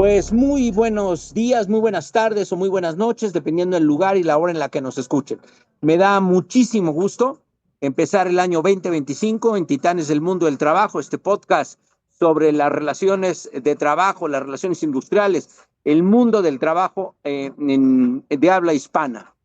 Pues muy buenos días, muy buenas tardes o muy buenas noches, dependiendo del lugar y la hora en la que nos escuchen. Me da muchísimo gusto empezar el año 2025 en Titanes del Mundo del Trabajo, este podcast sobre las relaciones de trabajo, las relaciones industriales, el mundo del trabajo de habla hispana.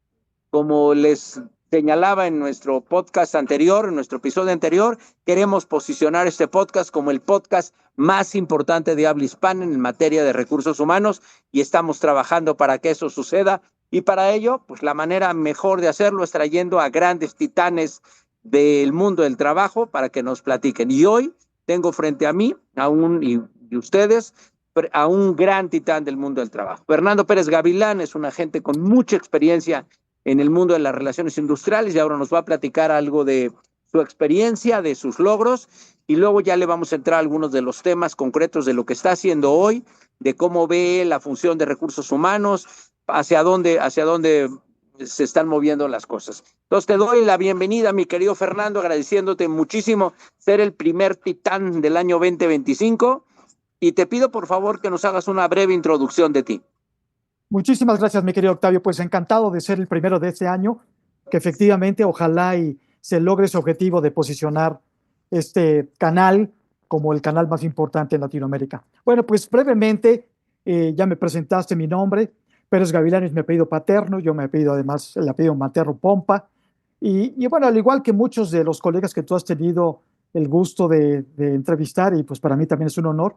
Como les señalaba en nuestro podcast anterior, en nuestro episodio anterior, queremos posicionar este podcast como el podcast más importante de habla hispana en materia de recursos humanos y estamos trabajando para que eso suceda. Y para ello, pues la manera mejor de hacerlo es trayendo a grandes titanes del mundo del trabajo para que nos platiquen. Y hoy tengo frente a mí, y ustedes, a un gran titán del mundo del trabajo. Fernando Pérez Gavilán es un agente con mucha experiencia en el mundo de las relaciones industriales y ahora nos va a platicar algo de su experiencia, de sus logros y luego ya le vamos a entrar a algunos de los temas concretos de lo que está haciendo hoy, de cómo ve la función de recursos humanos, hacia dónde se están moviendo las cosas. Entonces te doy la bienvenida, mi querido Fernando, agradeciéndote muchísimo ser el primer titán del año 2025 y te pido por favor que nos hagas una breve introducción de ti. Muchísimas gracias, mi querido Octavio. Pues encantado de ser el primero de este año, que efectivamente ojalá y se logre ese objetivo de posicionar este canal como el canal más importante en Latinoamérica. Bueno, pues brevemente, ya me presentaste mi nombre. Pérez Gavilán es mi apellido paterno, yo me apellido además el apellido materno Pompa. Y bueno, al igual que muchos de los colegas que tú has tenido el gusto de entrevistar, y pues para mí también es un honor,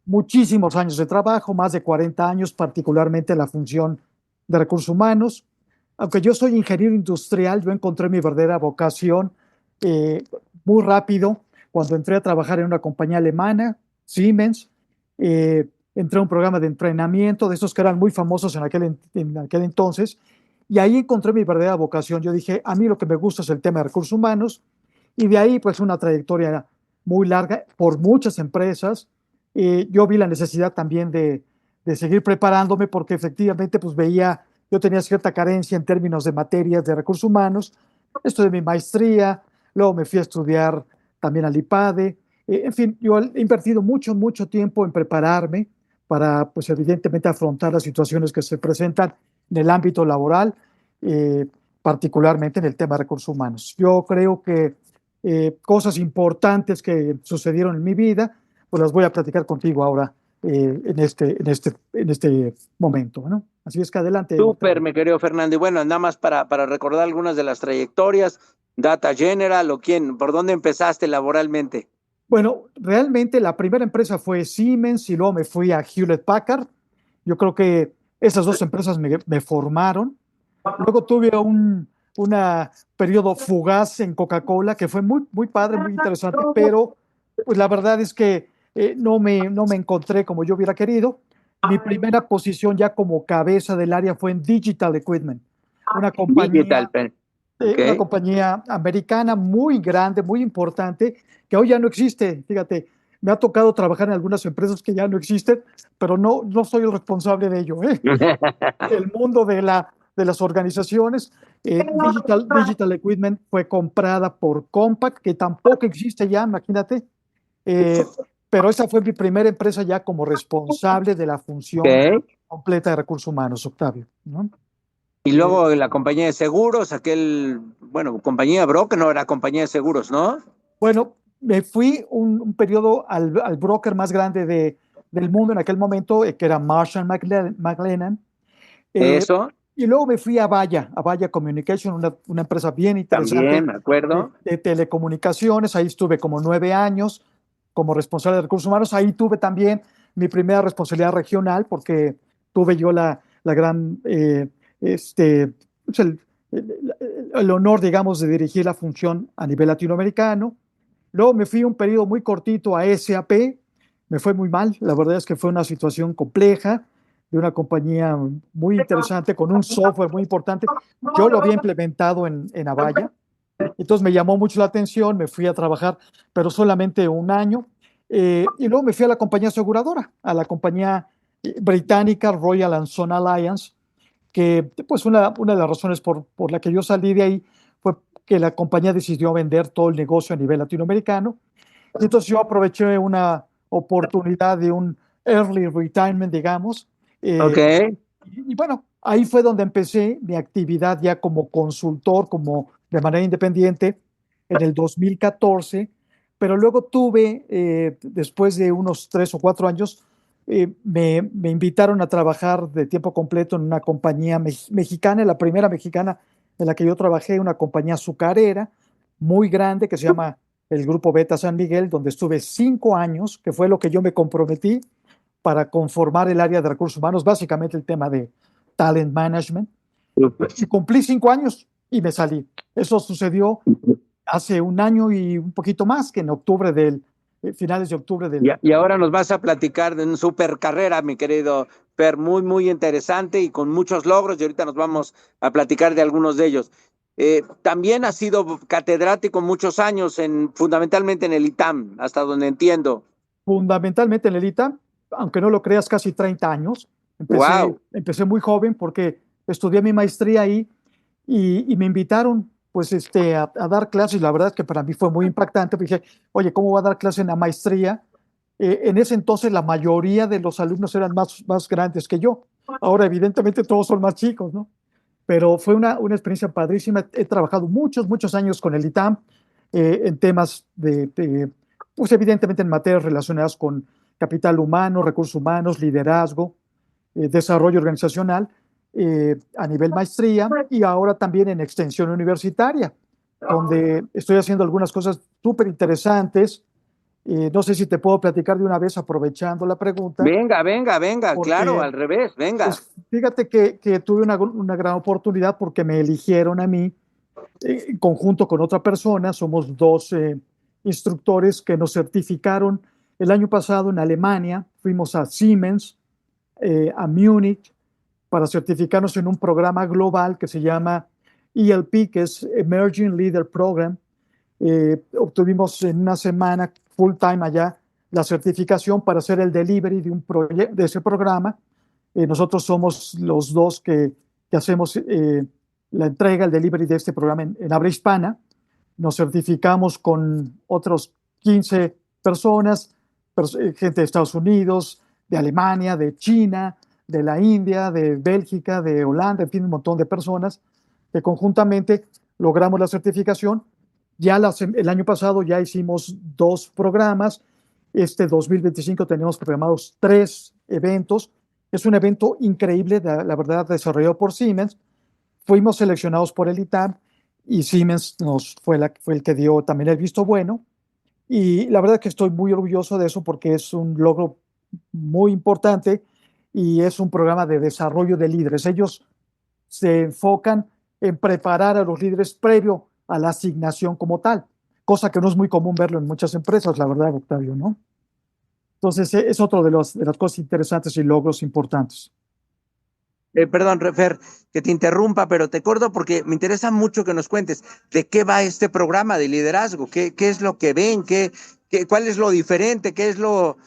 muchísimos años de trabajo, más de 40 años, particularmente en la función de recursos humanos. Aunque yo soy ingeniero industrial, yo encontré mi verdadera vocación eh, muy rápido cuando entré a trabajar en una compañía alemana, Siemens. Entré a un programa de entrenamiento de esos que eran muy famosos en aquel entonces, y ahí encontré mi verdadera vocación. Yo dije, a mí lo que me gusta es el tema de recursos humanos, y de ahí pues una trayectoria muy larga por muchas empresas. Yo vi la necesidad también de seguir preparándome porque efectivamente pues veía, yo tenía cierta carencia en términos de materias de recursos humanos. Estudié mi maestría, luego me fui a estudiar también al IPADE. En fin, yo he invertido mucho, mucho tiempo en prepararme para, pues evidentemente, afrontar las situaciones que se presentan en el ámbito laboral, particularmente en el tema de recursos humanos. Yo creo que cosas importantes que sucedieron en mi vida, pues las voy a platicar contigo ahora en este momento, ¿no? Así es que adelante. Súper, mi querido Fernando. Y bueno, nada más para recordar algunas de las trayectorias, Data General o quién, ¿por dónde empezaste laboralmente? Bueno, realmente la primera empresa fue Siemens y luego me fui a Hewlett Packard. Yo creo que esas dos empresas me formaron. Luego tuve una periodo fugaz en Coca-Cola que fue muy, muy padre, muy interesante, pero pues la verdad es que no me encontré como yo hubiera querido. Mi primera posición ya como cabeza del área fue en Digital Equipment, una Digital, compañía, ok. una compañía americana muy grande, muy importante, que hoy ya no existe. Fíjate, me ha tocado trabajar en algunas empresas que ya no existen, pero no soy el responsable de ello, ¿eh? El mundo de las organizaciones. Digital Equipment fue comprada por Compaq, que tampoco existe ya, imagínate. Eh, pero esa fue mi primera empresa ya como responsable de la función Ok. completa de recursos humanos, Octavio, ¿no? Y Eh, luego la compañía de seguros, bueno, compañía broker, no era compañía de seguros, ¿no? bueno, me fui un periodo al broker más grande del mundo en aquel momento, que era Marsh McLennan. Eh, Eso, y luego me fui a Vaya Communication, una empresa bien también, interesante me acuerdo. de telecomunicaciones. Ahí estuve como 9 años como responsable de recursos humanos. Ahí tuve también mi primera responsabilidad regional porque tuve yo la gran, pues el honor, digamos, de dirigir la función a nivel latinoamericano. Luego me fui un periodo muy cortito a SAP, me fue muy mal, la verdad es que fue una situación compleja de una compañía muy interesante con un software muy importante. Yo lo había implementado en Avaya, entonces me llamó mucho la atención, me fui a trabajar, pero solamente un año, y luego me fui a la compañía aseguradora, a la compañía británica Royal and Son Alliance, que pues una de las razones por la que yo salí de ahí fue que la compañía decidió vender todo el negocio a nivel latinoamericano. Y entonces yo aproveché una oportunidad de un early retirement, digamos. Ok. Y bueno, ahí fue donde empecé mi actividad ya como consultor, como de manera independiente, en el 2014, pero luego tuve, después de unos 3 o 4 años, me invitaron a trabajar de tiempo completo en una compañía mexicana, la primera mexicana en la que yo trabajé, una compañía azucarera muy grande que se llama el Grupo Beta San Miguel, donde estuve 5 años, que fue lo que yo me comprometí para conformar el área de recursos humanos, básicamente el tema de talent management. Y cumplí 5 años y me salí. Eso sucedió hace un año y un poquito más, que en octubre finales de octubre del... Y ahora nos vas a platicar de una super carrera, mi querido Fer, muy, muy interesante y con muchos logros, y ahorita nos vamos a platicar de algunos de ellos. También has sido catedrático muchos años, fundamentalmente en el ITAM, hasta donde entiendo. Fundamentalmente en el ITA, aunque no lo creas, casi 30 años. Wow. Empecé muy joven porque estudié mi maestría ahí y me invitaron pues a dar clases. La verdad es que para mí fue muy impactante. Dije, oye, ¿cómo va a dar clase en la maestría? En ese entonces la mayoría de los alumnos eran más grandes que yo. Ahora evidentemente todos son más chicos, ¿no? Pero fue una experiencia padrísima. He trabajado muchos años con el ITAM en temas pues evidentemente en materias relacionadas con capital humano, recursos humanos, liderazgo, desarrollo organizacional a nivel maestría y ahora también en extensión universitaria, donde estoy haciendo algunas cosas súper interesantes. No sé si te puedo platicar de una vez aprovechando la pregunta, Venga, venga, venga, claro, porque al revés, venga. pues fíjate que tuve una gran oportunidad porque me eligieron a mí en conjunto con otra persona. Somos dos instructores que nos certificaron el año pasado en Alemania. Fuimos a Siemens, a Múnich, para certificarnos en un programa global que se llama ELP, que es Emerging Leader Program. Obtuvimos en una semana full time allá la certificación para hacer el delivery de ese programa. Nosotros somos los dos que hacemos la entrega, el delivery de este programa en habla hispana. Nos certificamos con otros 15 personas, gente de Estados Unidos, de Alemania, de China, de la India, de Bélgica, de Holanda, en fin, un montón de personas que conjuntamente logramos la certificación. El año pasado ya hicimos 2 programas. Este 2025 tenemos programados 3 eventos. Es un evento increíble, la verdad, desarrollado por Siemens. Fuimos seleccionados por el ITAM y Siemens fue el que dio también el visto bueno. Y la verdad que estoy muy orgulloso de eso porque es un logro muy importante y es un programa de desarrollo de líderes. Ellos se enfocan en preparar a los líderes previo a la asignación como tal, cosa que no es muy común verlo en muchas empresas, la verdad, Octavio, ¿no? Entonces, es otro de las cosas interesantes y logros importantes. Perdón, Refer, que te interrumpa, pero te acuerdo porque me interesa mucho que nos cuentes de qué va este programa de liderazgo, qué es lo que ven, cuál es lo diferente, qué es lo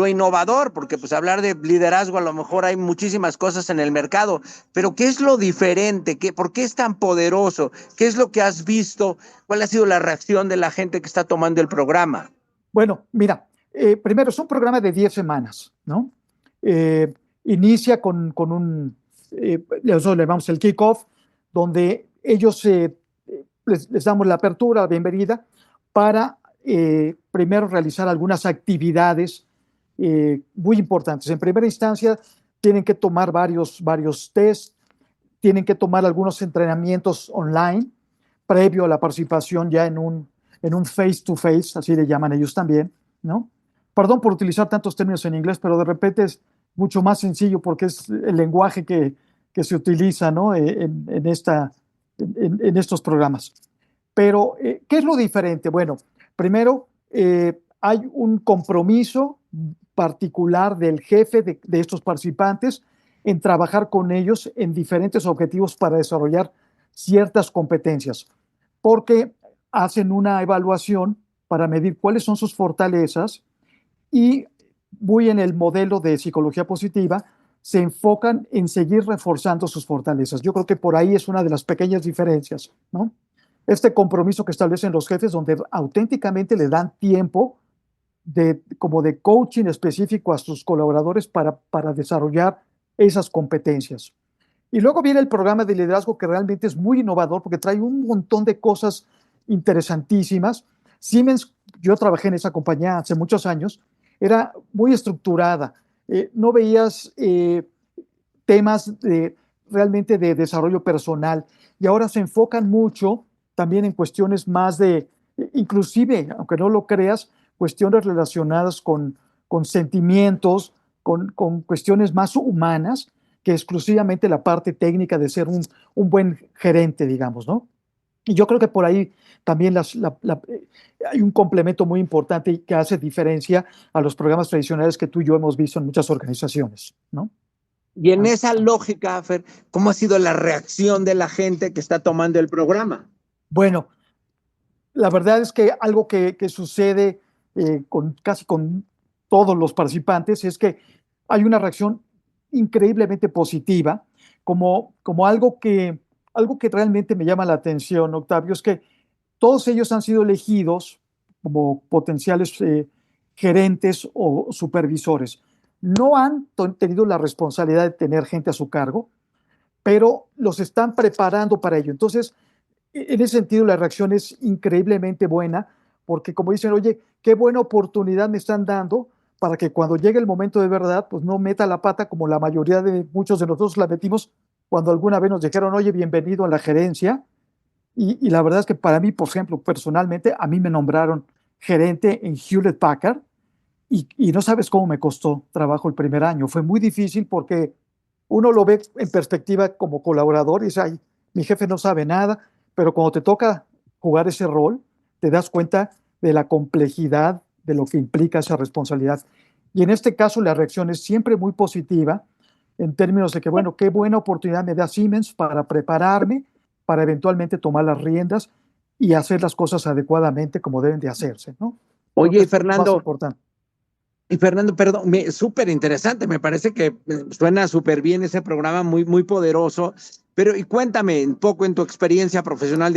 innovador, porque pues hablar de liderazgo a lo mejor hay muchísimas cosas en el mercado, pero qué es lo diferente, por qué es tan poderoso, qué es lo que has visto, cuál ha sido la reacción de la gente que está tomando el programa. Bueno, mira, primero es un programa de 10 semanas, ¿no? Inicia con nosotros le llamamos el kickoff, donde ellos les damos la apertura, la bienvenida, para primero realizar algunas actividades muy importantes. En primera instancia, tienen que tomar varios tests, tienen que tomar algunos entrenamientos online previo a la participación ya en un face-to-face, así le llaman ellos también, ¿no? Perdón por utilizar tantos términos en inglés, pero de repente es mucho más sencillo porque es el lenguaje que se utiliza, ¿no? En estos programas. Pero, ¿qué es lo diferente? Bueno, primero, hay un compromiso particular del jefe de estos participantes en trabajar con ellos en diferentes objetivos para desarrollar ciertas competencias, porque hacen una evaluación para medir cuáles son sus fortalezas y, muy en el modelo de psicología positiva, se enfocan en seguir reforzando sus fortalezas. Yo creo que por ahí es una de las pequeñas diferencias, ¿no? Este compromiso que establecen los jefes donde auténticamente le dan tiempo como de coaching específico a sus colaboradores para desarrollar esas competencias. Y luego viene el programa de liderazgo que realmente es muy innovador porque trae un montón de cosas interesantísimas. Siemens, yo trabajé en esa compañía hace muchos años, era muy estructurada. No veías temas realmente de desarrollo personal y ahora se enfocan mucho también en cuestiones más inclusive, aunque no lo creas, cuestiones relacionadas con sentimientos, con cuestiones más humanas que exclusivamente la parte técnica de ser un buen gerente, digamos, ¿no? Y yo creo que por ahí también hay un complemento muy importante que hace diferencia a los programas tradicionales que tú y yo hemos visto en muchas organizaciones, ¿no? Y en esa lógica, Fer, ¿cómo ha sido la reacción de la gente que está tomando el programa? Bueno, la verdad es que algo que sucede casi con todos los participantes es que hay una reacción increíblemente positiva, como algo que realmente me llama la atención, Octavio, es que todos ellos han sido elegidos como potenciales gerentes o supervisores. No han tenido la responsabilidad de tener gente a su cargo, pero los están preparando para ello. Entonces, en ese sentido, la reacción es increíblemente buena, porque como dicen, oye, qué buena oportunidad me están dando para que cuando llegue el momento de verdad, pues no meta la pata como la mayoría de muchos de nosotros la metimos cuando alguna vez nos dijeron, oye, bienvenido a la gerencia. Y la verdad es que para mí, por ejemplo, personalmente, a mí me nombraron gerente en Hewlett Packard y no sabes cómo me costó trabajo el primer año. Fue muy difícil porque uno lo ve en perspectiva como colaborador y dice, ay, mi jefe no sabe nada, pero cuando te toca jugar ese rol, te das cuenta de la complejidad de lo que implica esa responsabilidad. Y en este caso la reacción es siempre muy positiva en términos de que, bueno, qué buena oportunidad me da Siemens para prepararme, para eventualmente tomar las riendas y hacer las cosas adecuadamente como deben de hacerse, ¿no? Creo que Oye, esto es lo más Fernando, importante. perdón, súper interesante, me parece que suena súper bien ese programa, muy, muy poderoso, pero y cuéntame un poco en tu experiencia profesional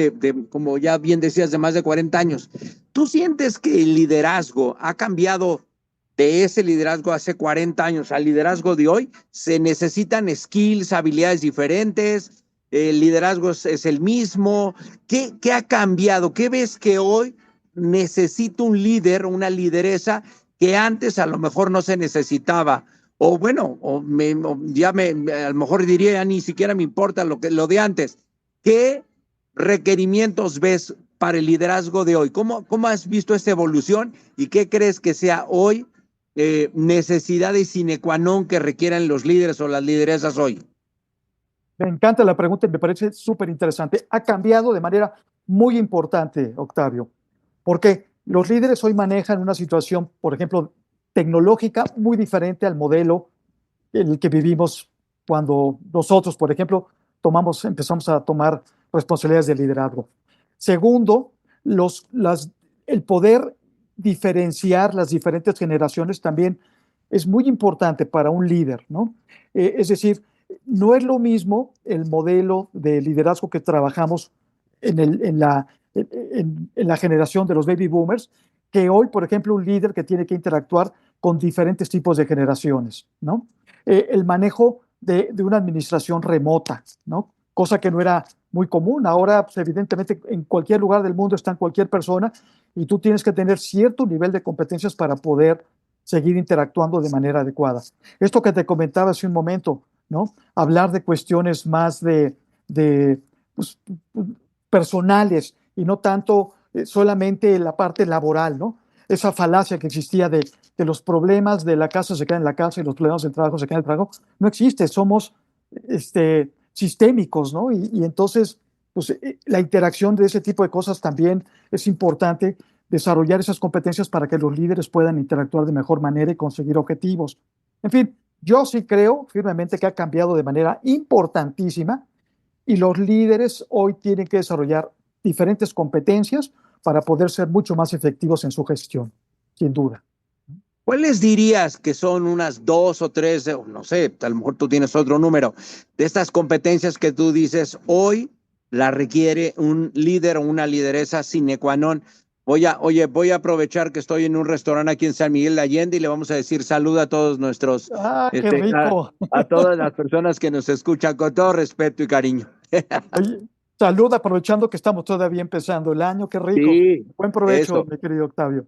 como ya bien decías, de más de 40 años, ¿tú sientes que el liderazgo ha cambiado de ese liderazgo hace 40 años al liderazgo de hoy? ¿Se necesitan skills, habilidades diferentes? ¿El liderazgo es el mismo? ¿Qué ha cambiado? ¿Qué ves que hoy necesita un líder, una lideresa, que antes a lo mejor no se necesitaba? O bueno, o a lo mejor diría, ya ni siquiera me importa lo de antes. ¿Qué requerimientos ves para el liderazgo de hoy? ¿Cómo has visto esta evolución y qué crees que sea hoy necesidades sine qua non que requieran los líderes o las lideresas hoy? Me encanta la pregunta y me parece súper interesante. Ha cambiado de manera muy importante, Octavio, porque los líderes hoy manejan una situación, por ejemplo, tecnológica muy diferente al modelo en el que vivimos cuando nosotros, por ejemplo, empezamos a tomar responsabilidades de liderazgo. Segundo, el poder diferenciar las diferentes generaciones también es muy importante para un líder, ¿no? Es decir, no es lo mismo el modelo de liderazgo que trabajamos en la generación de los baby boomers, que hoy, por ejemplo, un líder que tiene que interactuar con diferentes tipos de generaciones, ¿no? El manejo de una administración remota, ¿no? Cosa que no era muy común. Ahora, pues, evidentemente, en cualquier lugar del mundo está en cualquier persona y tú tienes que tener cierto nivel de competencias para poder seguir interactuando de manera adecuada. Esto que te comentaba hace un momento, ¿no? Hablar de cuestiones más de pues, personales y no tanto solamente la parte laboral, ¿no? Esa falacia que existía de los problemas de la casa se quedan en la casa y los problemas del trabajo se quedan en el trabajo, no existe, somos sistémicos, ¿no? Y entonces, pues, la interacción de ese tipo de cosas también es importante, desarrollar esas competencias para que los líderes puedan interactuar de mejor manera y conseguir objetivos. En fin, yo sí creo firmemente que ha cambiado de manera importantísima y los líderes hoy tienen que desarrollar diferentes competencias para poder ser mucho más efectivos en su gestión, sin duda. ¿Cuáles dirías que son unas dos o tres, no sé, a lo mejor tú tienes otro número, de estas competencias que tú dices hoy la requiere un líder o una lideresa sine qua non? Voy a aprovechar que estoy en un restaurante aquí en San Miguel de Allende y le vamos a decir salud a todos nuestros, Ah, qué rico. a todas las personas que nos escuchan con todo respeto y cariño. Oye, salud, aprovechando que estamos todavía empezando el año, qué rico. Sí, Buen provecho, eso. mi querido Octavio.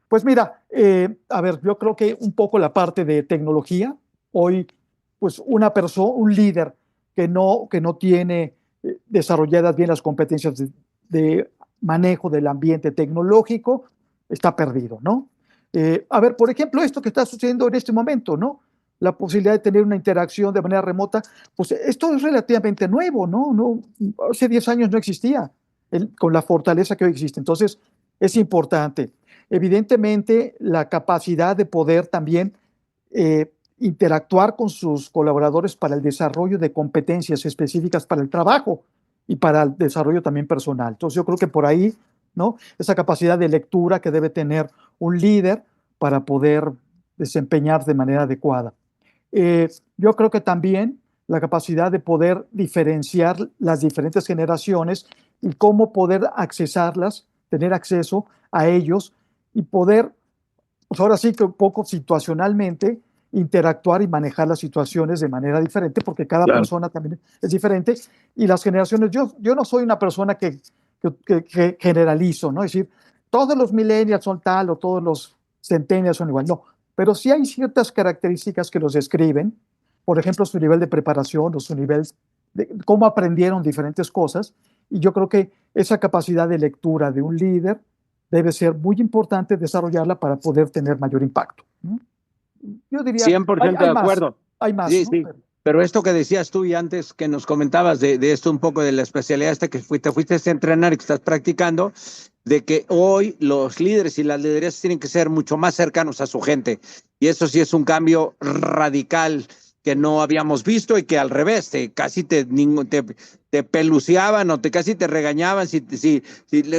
Pues mira, a ver, yo creo que un poco la parte de tecnología, hoy, pues una persona, un líder que no tiene desarrolladas bien las competencias de manejo del ambiente tecnológico, está perdido, ¿no? A ver, por ejemplo, esto que está sucediendo en este momento, ¿no? La posibilidad de tener una interacción de manera remota, pues esto es relativamente nuevo, ¿no? No, hace 10 años no existía con la fortaleza que hoy existe. Entonces, es importante. Evidentemente, la capacidad de poder también interactuar con sus colaboradores para el desarrollo de competencias específicas para el trabajo y para el desarrollo también personal. Entonces, yo creo que por ahí, ¿no? Esa capacidad de lectura que debe tener un líder para poder desempeñar de manera adecuada. Yo creo que también la capacidad de poder diferenciar las diferentes generaciones y cómo poder accesarlas, tener acceso a ellos y poder, pues ahora sí que un poco situacionalmente, interactuar y manejar las situaciones de manera diferente, porque cada Claro. persona también es diferente y las generaciones, yo no soy una persona que generalizo, ¿no? Es decir, todos los millennials son tal o todos los centennials son igual, no, pero sí hay ciertas características que los describen, por ejemplo, su nivel de preparación o su nivel de cómo aprendieron diferentes cosas, y yo creo que esa capacidad de lectura de un líder debe ser muy importante desarrollarla para poder tener mayor impacto, ¿no? Yo diría, Cien por hay, ciento hay de más, acuerdo. hay más, Sí, ¿no? sí. Pero esto que decías tú y antes que nos comentabas de esto un poco de la especialidad esta que te fuiste a entrenar y que estás practicando, de que hoy los líderes y las lideresas tienen que ser mucho más cercanos a su gente. Y eso sí es un cambio radical que no habíamos visto y que al revés, casi te peluceaban o casi te regañaban si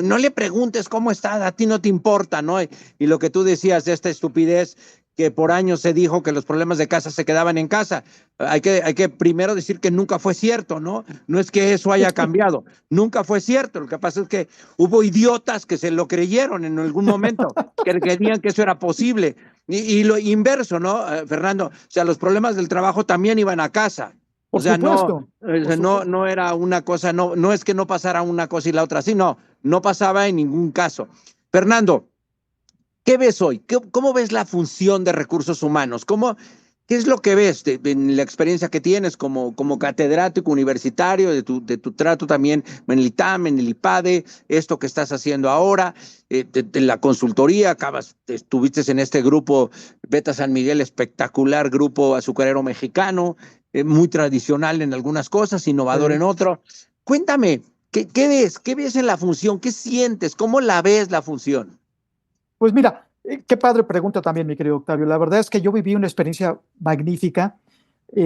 no le preguntes cómo está, a ti no te importa, ¿no? Y lo que tú decías de esta estupidez que por años se dijo que los problemas de casa se quedaban en casa. Hay que primero decir que nunca fue cierto, ¿no? No es que eso haya cambiado, nunca fue cierto. Lo que pasa es que hubo idiotas que se lo creyeron en algún momento, que creían que eso era posible. Y lo inverso, ¿no, Fernando? O sea, los problemas del trabajo también iban a casa. O Por sea, supuesto, por supuesto. no era una cosa, no es que no pasara una cosa y la otra así, no pasaba en ningún caso. Fernando, ¿qué ves hoy? ¿Cómo ves la función de recursos humanos? ¿Qué es lo que ves en la experiencia que tienes como catedrático universitario, de tu trato también en el ITAM, en el IPADE, esto que estás haciendo ahora, de la consultoría, estuviste en este grupo Beta San Miguel, espectacular grupo azucarero mexicano, muy tradicional en algunas cosas, innovador en otro. Cuéntame, ¿qué ves? ¿Qué ves en la función? ¿Qué sientes? ¿Cómo la ves la función? Pues mira, qué padre pregunta también, mi querido Octavio. La verdad es que yo viví una experiencia magnífica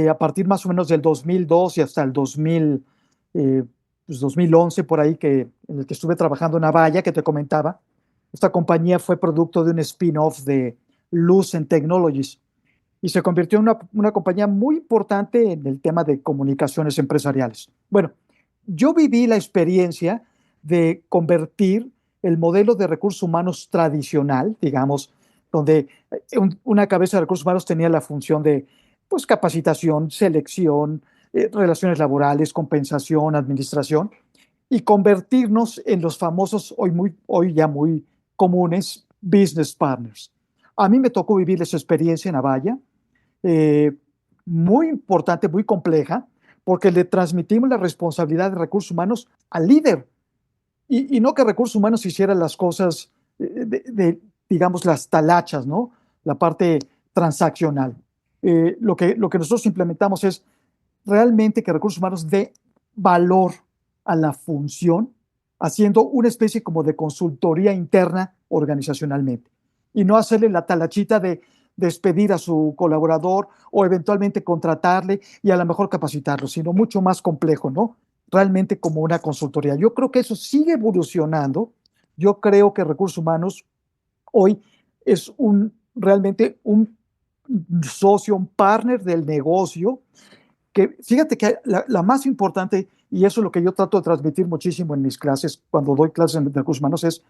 a partir más o menos del 2002 y hasta el 2000, pues 2011, por ahí, en el que estuve trabajando en Avaya, que te comentaba. Esta compañía fue producto de un spin-off de Lucent Technologies y se convirtió en una compañía muy importante en el tema de comunicaciones empresariales. Bueno, yo viví la experiencia de convertir el modelo de recursos humanos tradicional, digamos, donde una cabeza de recursos humanos tenía la función de pues, capacitación, selección, relaciones laborales, compensación, administración, y convertirnos en los famosos, hoy ya muy comunes, business partners. A mí me tocó vivir esa experiencia en Avaya, eh, muy importante, muy compleja, porque le transmitimos la responsabilidad de recursos humanos al líder. Y no que recursos humanos hicieran las cosas, digamos, las talachas, ¿no? La parte transaccional. Lo que nosotros implementamos es realmente que recursos humanos dé valor a la función, haciendo una especie como de consultoría interna organizacionalmente. Y no hacerle la talachita de despedir a su colaborador o eventualmente contratarle y a lo mejor capacitarlo, sino mucho más complejo, ¿no? Realmente como una consultoría. Yo creo que eso sigue evolucionando. Yo creo que recursos humanos hoy es realmente un socio, un partner del negocio, que fíjate que la más importante, y eso es lo que yo trato de transmitir muchísimo en mis clases, cuando doy clases de recursos humanos, es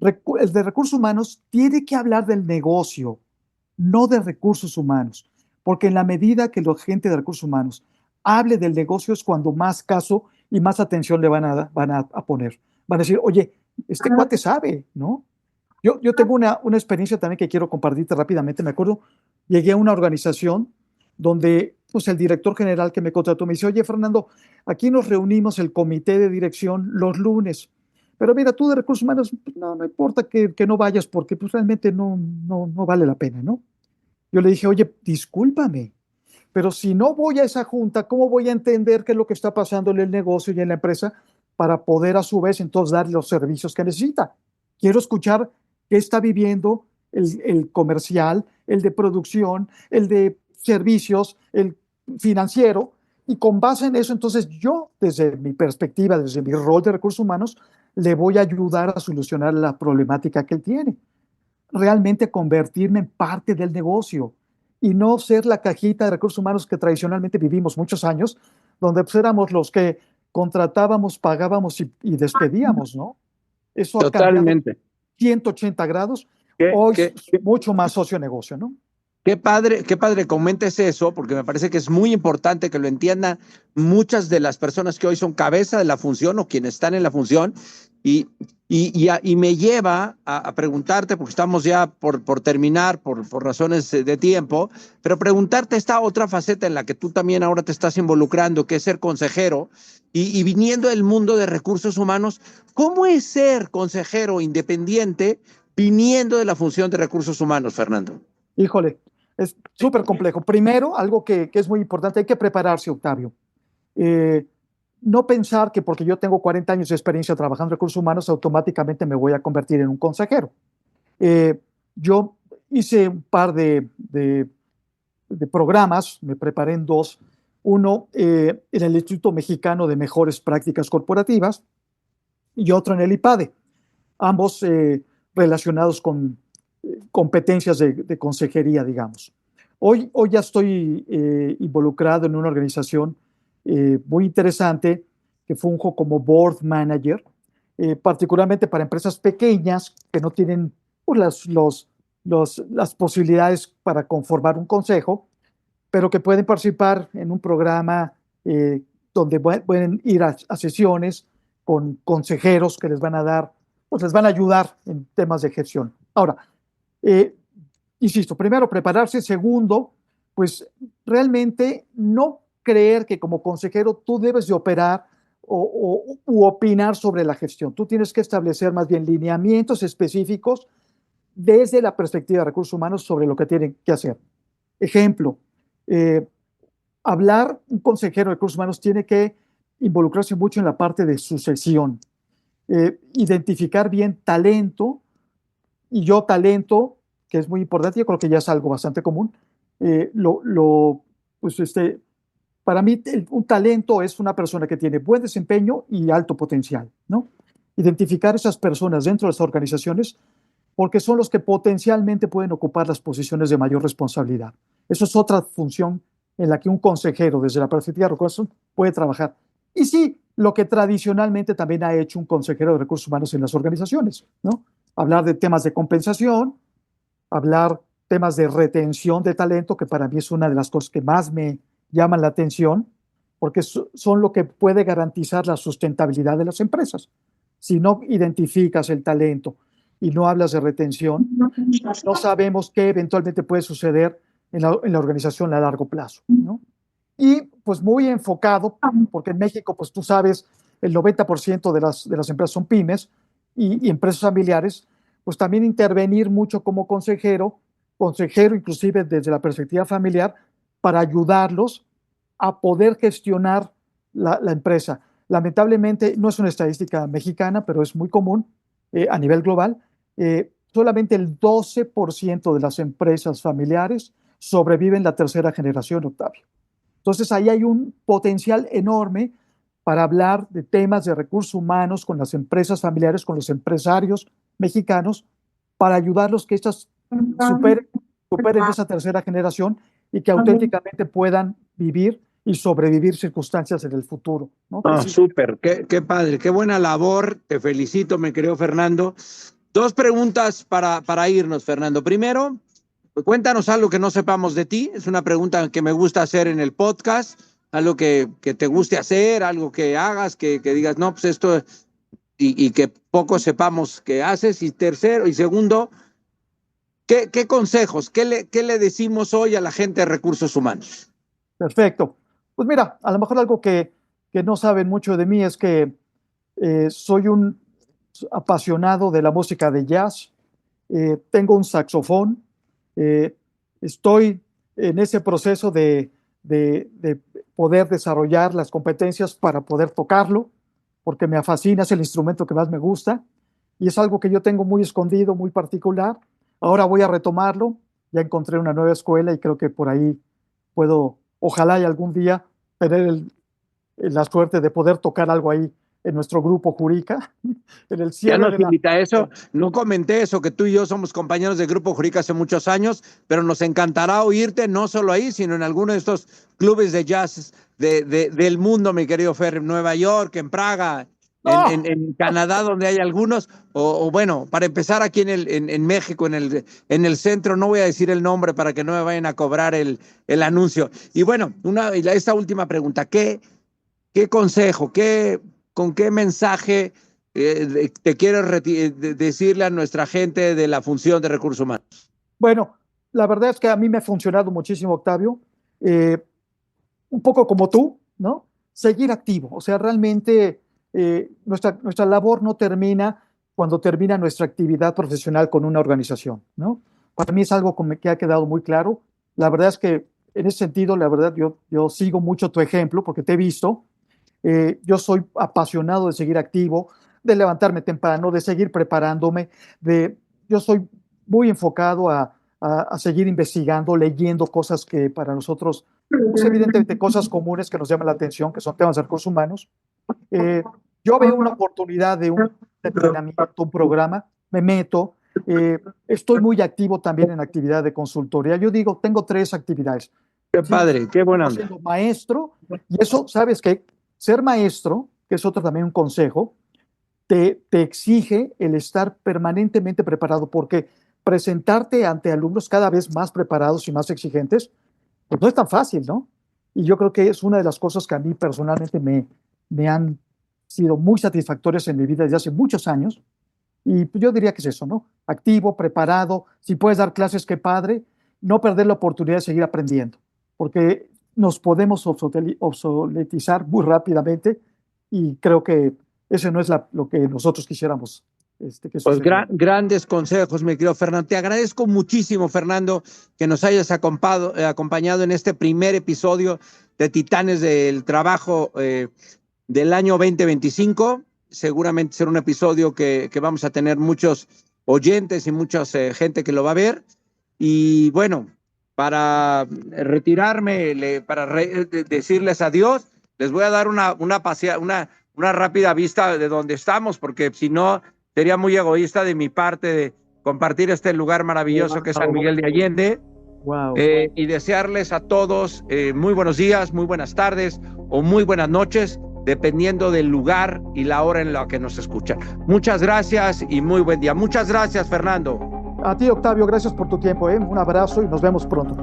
El de recursos humanos tiene que hablar del negocio, no de recursos humanos, porque en la medida que la gente de recursos humanos hable del negocio es cuando más caso y más atención le van a poner. Van a decir, oye, este cuate sabe, ¿no? Yo tengo una experiencia también que quiero compartirte rápidamente. Me acuerdo, llegué a una organización donde pues, el director general que me contrató me dice, oye, Fernando, aquí nos reunimos el comité de dirección los lunes, pero mira, tú de recursos humanos, pues, no importa que no vayas porque pues, realmente no vale la pena, ¿no? Yo le dije, oye, discúlpame, pero si no voy a esa junta, ¿cómo voy a entender qué es lo que está pasando en el negocio y en la empresa para poder a su vez entonces dar los servicios que necesita? Quiero escuchar qué está viviendo el comercial, el de producción, el de servicios, el financiero, y con base en eso, entonces yo, desde mi perspectiva, desde mi rol de recursos humanos, le voy a ayudar a solucionar la problemática que él tiene. Realmente convertirme en parte del negocio y no ser la cajita de recursos humanos que tradicionalmente vivimos muchos años, donde pues éramos los que contratábamos, pagábamos y despedíamos, ¿no? Eso ha cambiado Totalmente. 180 grados. ¿Qué, Hoy qué, es mucho más socio-negocio, ¿no? qué padre comentes eso, porque me parece que es muy importante que lo entiendan muchas de las personas que hoy son cabeza de la función o quienes están en la función. Y me lleva a preguntarte, porque estamos ya por terminar por razones de tiempo, pero preguntarte esta otra faceta en la que tú también ahora te estás involucrando, que es ser consejero, y viniendo del mundo de recursos humanos, ¿cómo es ser consejero independiente viniendo de la función de recursos humanos, Fernando? Híjole, es súper complejo. Primero, algo que es muy importante, hay que prepararse, Octavio. Eh, no pensar que porque yo tengo 40 años de experiencia trabajando en recursos humanos, automáticamente me voy a convertir en un consejero. Eh, yo hice un par de programas, me preparé en dos. Uno en el Instituto Mexicano de Mejores Prácticas Corporativas y otro en el IPADE, ambos relacionados con competencias de consejería, digamos. Hoy ya estoy involucrado en una organización muy interesante que funjo como board manager, particularmente para empresas pequeñas que no tienen pues, las posibilidades para conformar un consejo, pero que pueden participar en un programa donde pueden ir a sesiones con consejeros que les van a dar, pues les van a ayudar en temas de gestión. Ahora, eh, insisto, primero prepararse, segundo, pues realmente no creer que como consejero tú debes de operar u opinar sobre la gestión. Tú tienes que establecer más bien lineamientos específicos desde la perspectiva de recursos humanos sobre lo que tienen que hacer. Ejemplo, eh, un consejero de recursos humanos tiene que involucrarse mucho en la parte de sucesión, identificar bien talento, y yo talento, que es muy importante, yo creo que ya es algo bastante común, pues para mí un talento es una persona que tiene buen desempeño y alto potencial, ¿no? Identificar esas personas dentro de las organizaciones porque son los que potencialmente pueden ocupar las posiciones de mayor responsabilidad. Eso es otra función en la que un consejero, desde la perspectiva de recursos, puede trabajar. Y sí, lo que tradicionalmente también ha hecho un consejero de recursos humanos en las organizaciones, ¿no? Hablar de temas de compensación, hablar temas de retención de talento, que para mí es una de las cosas que más me llaman la atención, porque son lo que puede garantizar la sustentabilidad de las empresas. Si no identificas el talento y no hablas de retención, no sabemos qué eventualmente puede suceder en la organización a largo plazo, ¿no? Y pues muy enfocado, porque en México, pues tú sabes, el 90% de las empresas son pymes y empresas familiares, pues también intervenir mucho como consejero inclusive desde la perspectiva familiar, para ayudarlos a poder gestionar la empresa. Lamentablemente, no es una estadística mexicana, pero es muy común a nivel global. Solamente el 12% de las empresas familiares sobreviven la tercera generación, Octavio. Entonces, ahí hay un potencial enorme para hablar de temas de recursos humanos con las empresas familiares, con los empresarios mexicanos, para ayudarlos que estas superen esa tercera generación y que auténticamente puedan vivir y sobrevivir circunstancias en el futuro, ¿no? Ah, súper, qué padre, qué buena labor, te felicito, mi querido Fernando. Dos preguntas para irnos, Fernando. Primero, cuéntanos algo que no sepamos de ti. Es una pregunta que me gusta hacer en el podcast, algo que te guste hacer, algo que hagas, que digas, no, pues esto, y que poco sepamos que haces. Y tercero, y segundo, ¿qué consejos, qué le decimos hoy a la gente de recursos humanos? Perfecto. Pues mira, a lo mejor algo que no saben mucho de mí es que soy un apasionado de la música de jazz, tengo un saxofón, estoy en ese proceso de poder desarrollar las competencias para poder tocarlo, porque me fascina, es el instrumento que más me gusta y es algo que yo tengo muy escondido, muy particular. Ahora voy a retomarlo, ya encontré una nueva escuela y creo que por ahí puedo, ojalá y algún día tener la suerte de poder tocar algo ahí en nuestro grupo Jurica, en el Ya cierre nos invita a eso. No comenté eso, que tú y yo somos compañeros de Grupo Jurica hace muchos años, pero nos encantará oírte no solo ahí, sino en alguno de estos clubes de jazz del mundo, mi querido Fer, en Nueva York, en Praga, ¡Oh! en Canadá, donde hay algunos, o bueno, para empezar aquí en México, en el centro, no voy a decir el nombre para que no me vayan a cobrar el anuncio. Y bueno, esta última pregunta, ¿qué consejo, con qué mensaje te quiero decirle a nuestra gente de la función de recursos humanos? Bueno, la verdad es que a mí me ha funcionado muchísimo, Octavio. Un poco como tú, ¿no? Seguir activo. O sea, realmente nuestra labor no termina cuando termina nuestra actividad profesional con una organización, ¿no? Para mí es algo que ha quedado muy claro. La verdad es que en ese sentido, la verdad, yo sigo mucho tu ejemplo porque te he visto. Yo soy apasionado de seguir activo, de levantarme temprano, de seguir preparándome, yo soy muy enfocado a seguir investigando, leyendo cosas que para nosotros, pues evidentemente cosas comunes que nos llaman la atención, que son temas de recursos humanos. Eh, yo veo una oportunidad de un entrenamiento, un programa, me meto, estoy muy activo también en actividad de consultoría. Yo digo, tengo 3 actividades. Qué Sí, padre, qué buena onda. siendo maestro, y eso, ¿sabes qué? Ser maestro, que es otro también un consejo, te exige el estar permanentemente preparado, porque presentarte ante alumnos cada vez más preparados y más exigentes, pues no es tan fácil, ¿no? Y yo creo que es una de las cosas que a mí personalmente me han sido muy satisfactorias en mi vida desde hace muchos años. Y pues yo diría que es eso, ¿no? Activo, preparado, si puedes dar clases, qué padre, no perder la oportunidad de seguir aprendiendo, porque nos podemos obsoletizar muy rápidamente y creo que ese no es lo que nosotros quisiéramos que Pues sucediera. grandes consejos, mi querido Fernando. Te agradezco muchísimo, Fernando, que nos hayas acompañado en este primer episodio de Titanes del Trabajo del año 2025. Seguramente será un episodio que vamos a tener muchos oyentes y mucha gente que lo va a ver. Y bueno, para retirarme, decirles adiós, les voy a dar una rápida vista de donde estamos, porque si no, sería muy egoísta de mi parte de compartir este lugar maravilloso que es San Miguel de Allende. Wow. Y desearles a todos muy buenos días, muy buenas tardes o muy buenas noches, dependiendo del lugar y la hora en la que nos escuchan. Muchas gracias y muy buen día. Muchas gracias, Fernando. A ti, Octavio, gracias por tu tiempo, ¿eh? Un abrazo y nos vemos pronto.